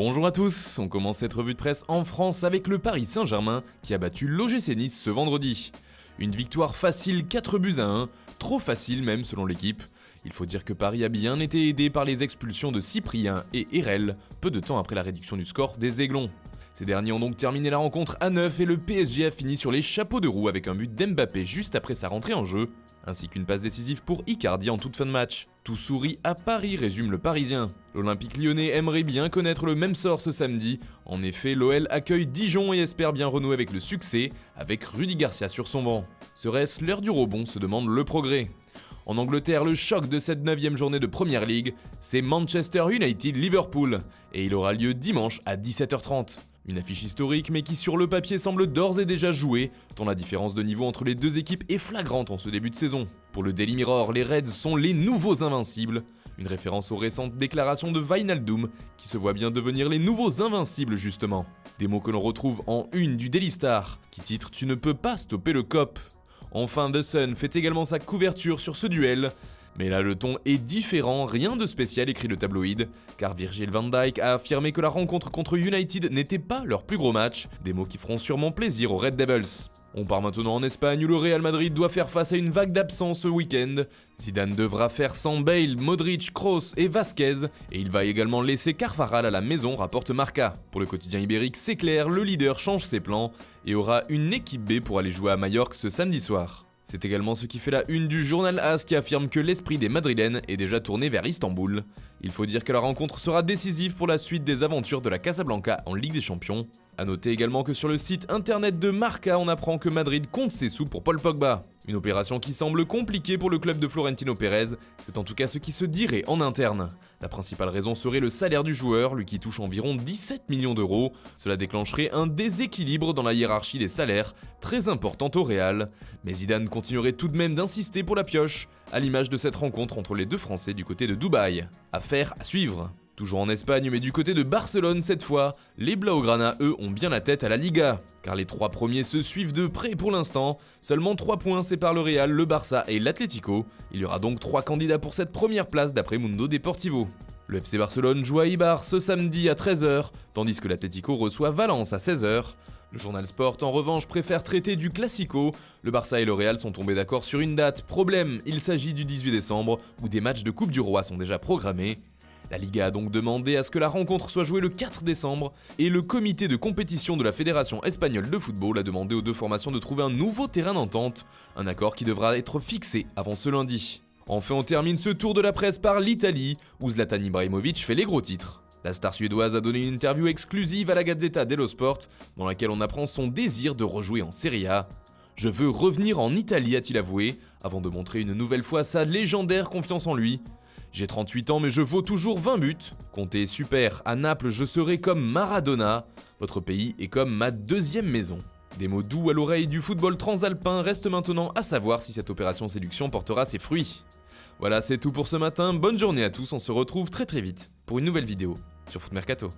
Bonjour à tous, on commence cette revue de presse en France avec le Paris Saint-Germain qui a battu l'OGC Nice ce vendredi. Une victoire facile 4-1, trop facile même selon l'équipe. Il faut dire que Paris a bien été aidé par les expulsions de Cyprien et Erel, peu de temps après la réduction du score des Aiglons. Ces derniers ont donc terminé la rencontre à 9 et le PSG a fini sur les chapeaux de roue avec un but d'Mbappé juste après sa rentrée en jeu, ainsi qu'une passe décisive pour Icardi en toute fin de match. Tout sourit à Paris, résume le Parisien. L'Olympique lyonnais aimerait bien connaître le même sort ce samedi. En effet, l'OL accueille Dijon et espère bien renouer avec le succès, avec Rudy Garcia sur son banc. Serait-ce l'heure du rebond, se demande le Progrès. En Angleterre, le choc de cette 9e journée de Premier League, c'est Manchester United-Liverpool, et il aura lieu dimanche à 17h30. Une affiche historique mais qui sur le papier semble d'ores et déjà jouée, tant la différence de niveau entre les deux équipes est flagrante en ce début de saison. Pour le Daily Mirror, les Reds sont les nouveaux invincibles, une référence aux récentes déclarations de Wijnaldum qui se voit bien devenir les nouveaux invincibles justement. Des mots que l'on retrouve en une du Daily Star, qui titre « Tu ne peux pas stopper le COP ». Enfin, The Sun fait également sa couverture sur ce duel. Mais là, le ton est différent, rien de spécial écrit le tabloïd, car Virgil van Dijk a affirmé que la rencontre contre United n'était pas leur plus gros match, des mots qui feront sûrement plaisir aux Red Devils. On part maintenant en Espagne où le Real Madrid doit faire face à une vague d'absence ce week-end. Zidane devra faire sans Bale, Modric, Kroos et Vasquez, et il va également laisser Carvajal à la maison, rapporte Marca. Pour le quotidien ibérique, c'est clair, le leader change ses plans et aura une équipe B pour aller jouer à Majorque ce samedi soir. C'est également ce qui fait la une du journal AS qui affirme que l'esprit des Madrilènes est déjà tourné vers Istanbul. Il faut dire que la rencontre sera décisive pour la suite des aventures de la Casablanca en Ligue des Champions. A noter également que sur le site internet de Marca, on apprend que Madrid compte ses sous pour Paul Pogba. Une opération qui semble compliquée pour le club de Florentino Pérez, c'est en tout cas ce qui se dirait en interne. La principale raison serait le salaire du joueur, lui qui touche environ 17 millions d'euros. Cela déclencherait un déséquilibre dans la hiérarchie des salaires, très important au Real. Mais Zidane continuerait tout de même d'insister pour la pioche, à l'image de cette rencontre entre les deux Français du côté de Dubaï. Affaire à suivre. Toujours en Espagne, mais du côté de Barcelone cette fois, les Blaugrana, eux, ont bien la tête à la Liga. Car les trois premiers se suivent de près pour l'instant. Seulement 3 points séparent le Real, le Barça et l'Atlético. Il y aura donc 3 candidats pour cette première place d'après Mundo Deportivo. Le FC Barcelone joue à Eibar ce samedi à 13h, tandis que l'Atlético reçoit Valence à 16h. Le journal Sport, en revanche, préfère traiter du Classico. Le Barça et le Real sont tombés d'accord sur une date. Problème, il s'agit du 18 décembre, où des matchs de Coupe du Roi sont déjà programmés. La Liga a donc demandé à ce que la rencontre soit jouée le 4 décembre et le comité de compétition de la Fédération espagnole de football a demandé aux deux formations de trouver un nouveau terrain d'entente, un accord qui devra être fixé avant ce lundi. Enfin, on termine ce tour de la presse par l'Italie, où Zlatan Ibrahimovic fait les gros titres. La star suédoise a donné une interview exclusive à la Gazzetta dello Sport, dans laquelle on apprend son désir de rejouer en Serie A. « Je veux revenir en Italie », a-t-il avoué, avant de montrer une nouvelle fois sa légendaire confiance en lui. J'ai 38 ans mais je vaux toujours 20 buts. Comptez super, à Naples je serai comme Maradona. Votre pays est comme ma deuxième maison. Des mots doux à l'oreille du football transalpin, reste maintenant à savoir si cette opération séduction portera ses fruits. Voilà, c'est tout pour ce matin, bonne journée à tous, on se retrouve très vite pour une nouvelle vidéo sur Foot Mercato.